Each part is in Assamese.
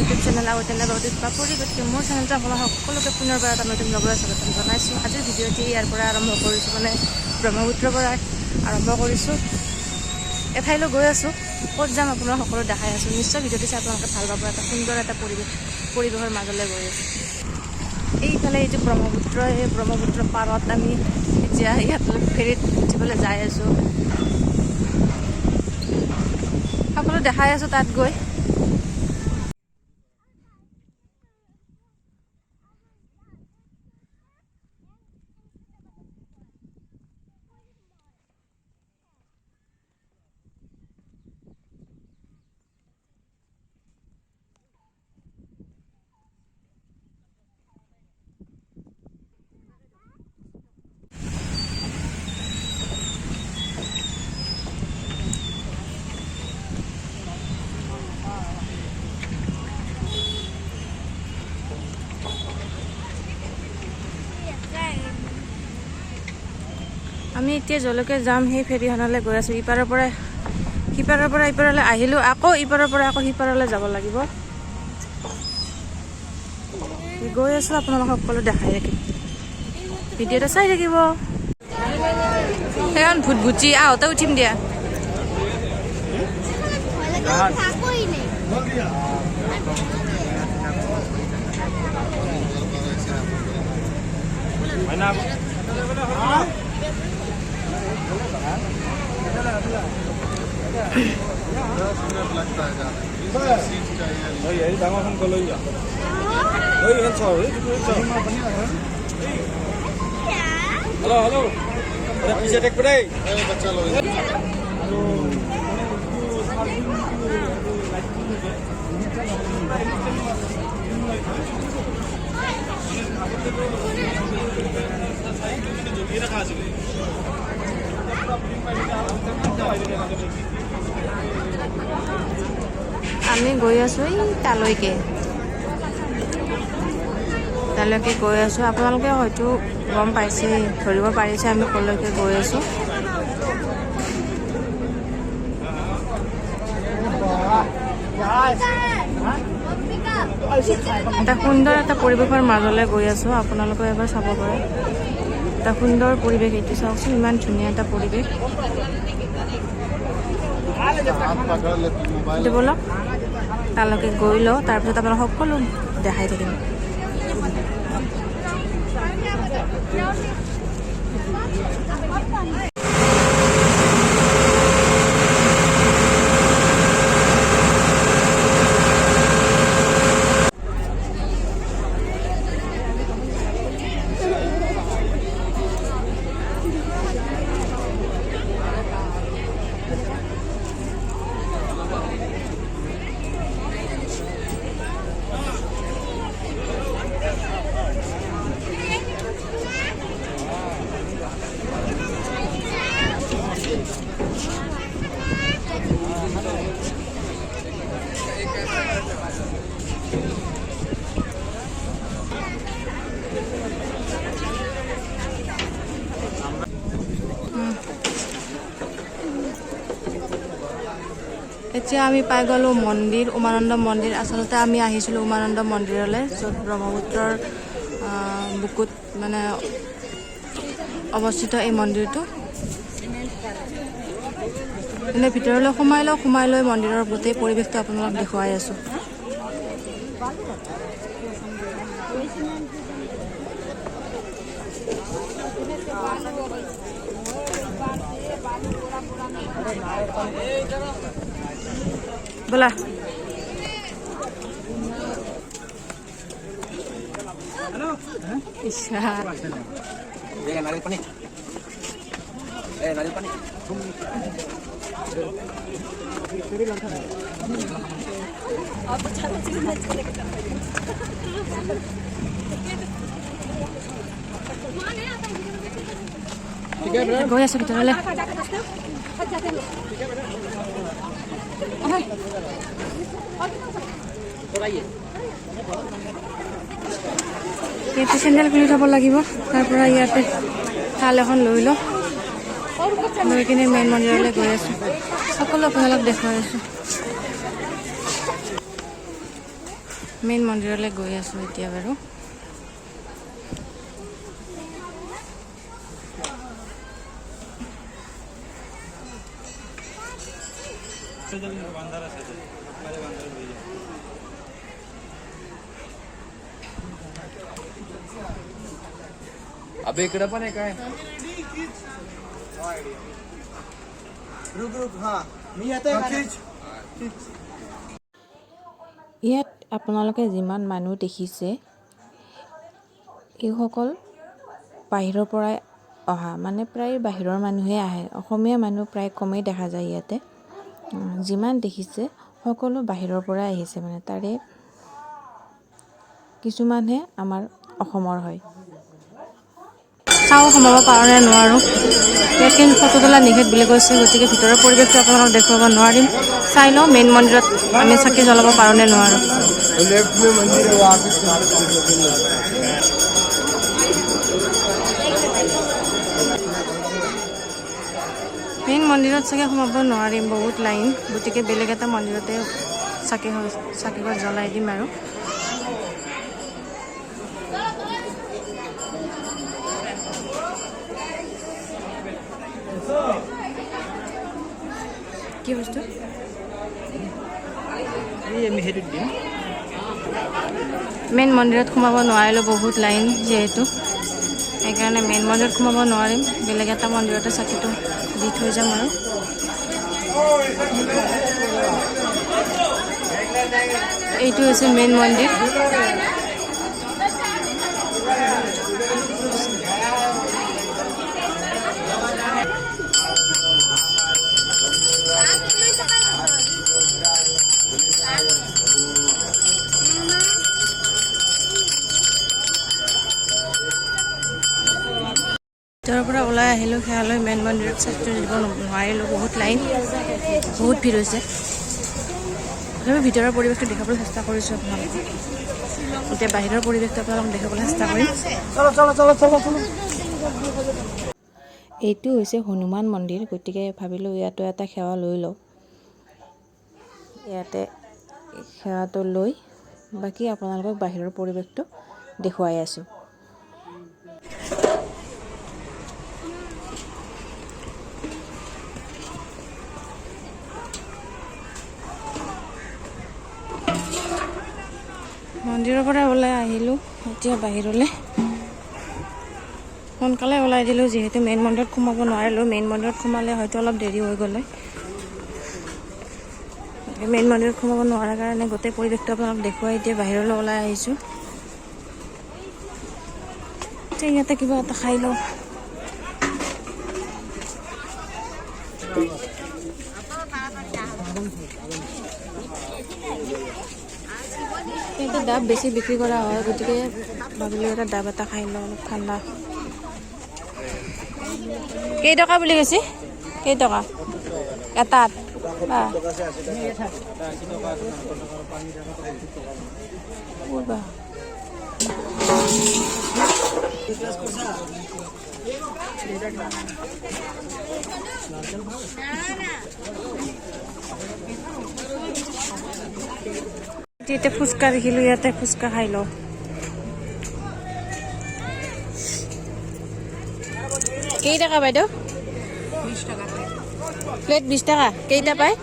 ইউটিউব চেনেল আৰু তেনেবাদত বাপুৰি গতিকে মোৰ চেনেলটো আপোনাৰ সকলোকে পুনৰবাৰ এটা নতুন ব্লগলৈ স্বাগতম জনাইছোঁ। আজিৰ ভিডিঅ'টি ইয়াৰ পৰা আৰম্ভ কৰিছোঁ, মানে ব্ৰহ্মপুত্ৰৰ পৰা আৰম্ভ কৰিছোঁ। এঠাইলৈ গৈ আছোঁ, ক'ত যাম আপোনাৰ সকলো দেখাই আছোঁ। নিশ্চয় ভিডিঅ'টি চাই আপোনালোকে ভাল পাব। এটা সুন্দৰ এটা পৰিৱেশৰ মাজলৈ গৈ আছোঁ। এইফালে এইটো ব্ৰহ্মপুত্ৰ, এই ব্ৰহ্মপুত্ৰ পাৰত আমি এতিয়া ইয়াত ফেৰীত উঠিবলৈ যাই আছোঁ। সকলো দেখাই আছোঁ তাত গৈ। আমি এতিয়া যলৈকে যাম সেই ফেৰীখনলৈ গৈ আছোঁ। সিপাৰৰ পৰা ইপাৰলৈ আহিলোঁ, আকৌ ইপাৰৰ পৰা আকৌ সিপাৰলৈ যাব লাগিব। গৈ আছোঁ, আপোনালোকক সকলো দেখাই থাকিম, ভিডিঅ'টো চাই থাকিব। সেইখন ভুটভুটি আহোঁতে উঠিম দিয়া। हेलो पीछे टेक पड़े बच्चा लो আমি গৈ আছোঁ এই তালৈকে গৈ আছোঁ। আপোনালোকে হয়তো গম পাইছে, ধৰিব পাৰিছে আমি কলৈকে গৈ আছোঁ। এটা সুন্দৰ এটা পৰিৱেশৰ মাজলৈ গৈ আছোঁ, আপোনালোকে এবাৰ চাব পাৰে। এটা সুন্দৰ পৰিৱেশ, এইটো চাওকচোন, ইমান ধুনীয়া এটা পৰিৱেশ। বলক তালৈকে গৈ লওঁ, তাৰপিছত আপোনালোক সকলো দেখাই থাকিম। এতিয়া আমি পাই গ'লোঁ মন্দিৰ, উমানন্দ মন্দিৰ। আচলতে আমি আহিছিলোঁ উমানন্দ মন্দিৰলৈ, য'ত ব্ৰহ্মপুত্ৰৰ বুকুত মানে অৱস্থিত এই মন্দিৰটো। এনে ভিতৰলৈ সোমাই লৈ মন্দিৰৰ গোটেই পৰিৱেশটো আপোনালোকক দেখুৱাই আছোঁ। बोला नारियल पानी नारियल पानी गई आছো ভিতৰলৈ। ইয়াতে চেণ্ডেল খুলি থ'ব লাগিব, তাৰ পৰা ইয়াতে থাল এখন লৈ লওঁ, লৈ কিনে মেইন মন্দিৰলৈ গৈ আছোঁ। সকলো আপোনালোক দেখুৱাই আছোঁ। মেইন মন্দিৰলৈ গৈ আছোঁ এতিয়া বাৰু। अबे इकडे पण आहे काय रुक रुक हां मी येतोय ইয়াত আপোনালোকে যিমান মানুহ দেখিছে এইসকল বাহিৰৰ পৰাই অহা, মানে প্ৰায় বাহিৰৰ মানুহে আহে। অসমীয়া মানুহ প্ৰায় কমেই দেখা যায় ইয়াতে। যিমান দেখিছে সকলো বাহিৰৰ পৰা আহিছে, মানে তাৰে কিছুমানহে আমাৰ অসমৰ হয়। চাওঁ সোমাব পাৰোঁ নে নোৱাৰোঁ। ইয়াত কিন্তু ফটো তোলা নিষেধ বুলি কৈছে, গতিকে ভিতৰৰ পৰিৱেশটো আপোনালোকক দেখুৱাব নোৱাৰিম। চাই লওঁ মেইন মন্দিৰত আমি চাকি জ্বলাব পাৰোঁ নে নোৱাৰোঁ। মেইন মন্দিৰত চাগে সোমাব নোৱাৰিম, বহুত লাইন। গতিকে বেলেগ এটা মন্দিৰতে চাকিগছ জ্বলাই দিম আৰু। কি বস্তু মেইন মন্দিৰত সোমাব নোৱাৰিলোঁ, বহুত লাইন যিহেতু। সেইকাৰণে মেইন মন্দিৰত সোমাব নোৱাৰিম, বেলেগ এটা মন্দিৰতে চাকিটো দি থৈ যাম আৰু। এইটো হৈছে মেইন মন্দিৰ। ভিতৰৰ পৰা ওলাই আহিলোঁ, সেয়ালৈ মেইন মন্দিৰত চাকিটো দিব নোৱাৰিলোঁ, বহুত লাইন, বহুত ভিৰ হৈছে। তথাপি ভিতৰৰ পৰিৱেশটো দেখাবলৈ চেষ্টা কৰিছোঁ আপোনালোকক। এতিয়া বাহিৰৰ পৰিৱেশটো আপোনালোকক দেখাবলৈ চেষ্টা কৰিম। এইটো হৈছে হনুমান মন্দিৰ, গতিকে ভাবিলোঁ ইয়াতো এটা সেৱা লৈ লওঁ। ইয়াতে সেৱাটো লৈ বাকী আপোনালোকক বাহিৰৰ পৰিৱেশটো দেখুৱাই আছোঁ। মন্দিৰৰ পৰা ওলাই আহিলোঁ, এতিয়া বাহিৰলৈ সোনকালে ওলাই দিলোঁ, যিহেতু মেইন মন্দিৰত সোমাব নোৱাৰিলোঁ। মেইন মন্দিৰত সোমালে হয়তো অলপ দেৰি হৈ গ'লে। মেইন মন্দিৰত সোমাব নোৱাৰাৰ কাৰণে গোটেই পৰিৱেশটো আপোনালোক দেখুৱাই এতিয়া বাহিৰলৈ ওলাই আহিছোঁ। এতিয়া ইয়াতে কিবা এটা খাই লওঁ। এতিয়া ডাব বেছি বিক্ৰী কৰা হয়, গতিকে ভাবিলোঁ এটা ডাব এটা খাই লওঁ, অলপ ঠাণ্ডা। কেইটকা বুলি কৈছে? কেইটকা এটাত? এতিয়া ফুচকা দেখিলোঁ, ইয়াতে ফুচকা খাই লওঁ। কেইটকা বাইদেউ? 20 টকা প্লেট। 20 টকা কেইটা পায়?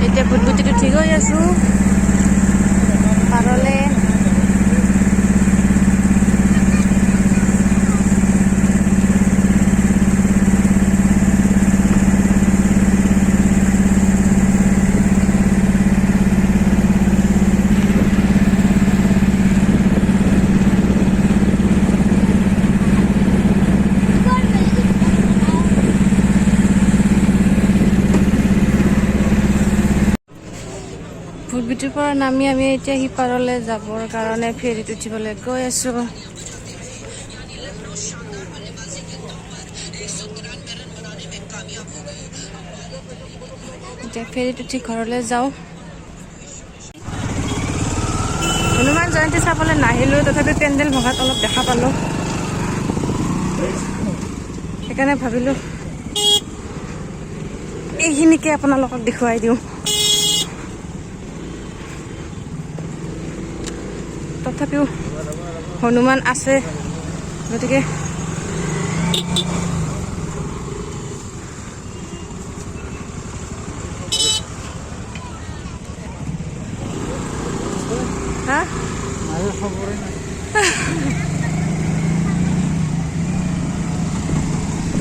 এতিয়া বুটবুটিটো ঠিক হৈ আছোঁ পাৰলে। ফুটবিটিৰ পৰা নামি আমি এতিয়া সিপাৰলৈ যাবৰ কাৰণে ফেৰীত উঠিবলৈ গৈ আছোঁ। এতিয়া ফেৰীত উঠি ঘৰলৈ যাওঁ। হনুমান জয়ন্তী চাবলৈ নাহিলোঁ, তথাপি পেণ্ডেল ভঙাত অলপ দেখা পালোঁ। সেইকাৰণে ভাবিলোঁ এইখিনিকে আপোনালোকক দেখুৱাই দিওঁ। তথাপিও হনুমান আছে, গতিকে হা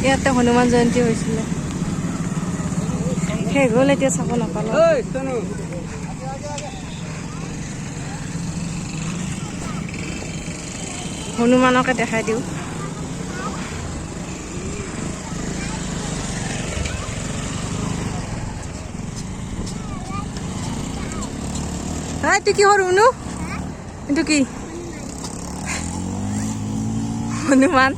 ইয়াতে হনুমান জয়ন্তী হৈছিলে, শেষ হ'ল, এতিয়া চাব নাপালোঁ। হনুমানকে দেখাই দিওঁ। এইটো কি হ'ল শুনো, এইটো কি হনুমান?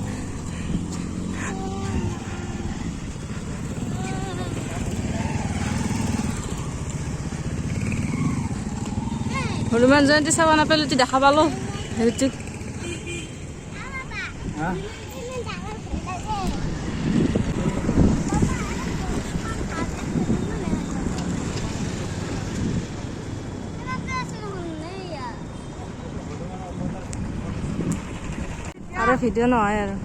হনুমান জয়ন্তী চাব নাপালোঁ, এতিয়া দেখা পালোঁ। হেৰিটিক আৰু ভিডিঅ' নহয় আৰু।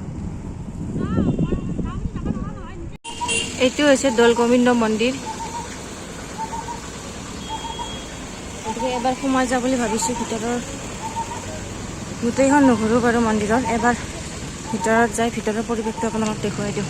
এইটো হৈছে দৌল গোবিন্দ মন্দিৰ। গতিকে এবাৰ সোমাই যাওঁ বুলি ভাবিছোঁ ভিতৰৰ। গোটেইখন নুঘূৰোঁ বাৰু মন্দিৰত, এবাৰ ভিতৰত যাই ভিতৰৰ পৰিৱেশটো আপোনালোকক দেখুৱাই দিওঁ।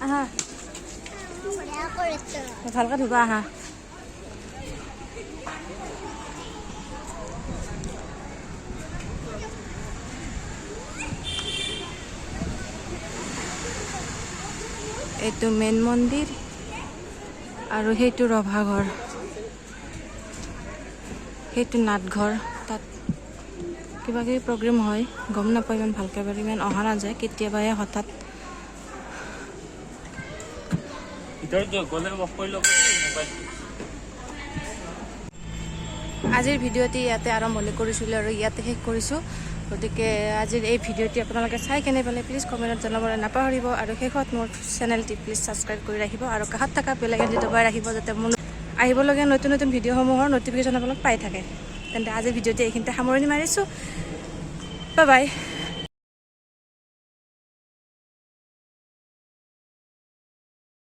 আহা ভালকে ধুবা, আহা। এইটো মেইন মন্দিৰ আৰু সেইটো ৰভাঘৰ, সেইটো নাটঘৰ। তাত কিবা কিবি প্ৰগ্ৰেম হয়, গম নাপাওঁ ইমান ভালকৈ বাৰু, ইমান অহা নাযায়, কেতিয়াবাহে হঠাৎ। আজিৰ ভিডিঅ'টি ইয়াতে আৰম্ভণি কৰিছিলোঁ আৰু ইয়াতে শেষ কৰিছোঁ। গতিকে আজিৰ এই ভিডিঅ'টি আপোনালোকে চাই কেনে পালে প্লিজ কমেণ্টত জনাবলৈ নাপাহৰিব, আৰু শেষত মোৰ চেনেলটি প্লিজ ছাবস্ক্ৰাইব কৰি ৰাখিব, আৰু কাষত থকা বেল আইকনটি দবাই ৰাখিব, যাতে মোৰ আহিবলগীয়া নতুন নতুন ভিডিঅ'সমূহৰ নটিফিকেশ্যন আপোনালোক পাই থাকে। তেন্তে আজিৰ ভিডিঅ'টি এইখিনিতে সামৰণি মাৰিছোঁ। Bye bye.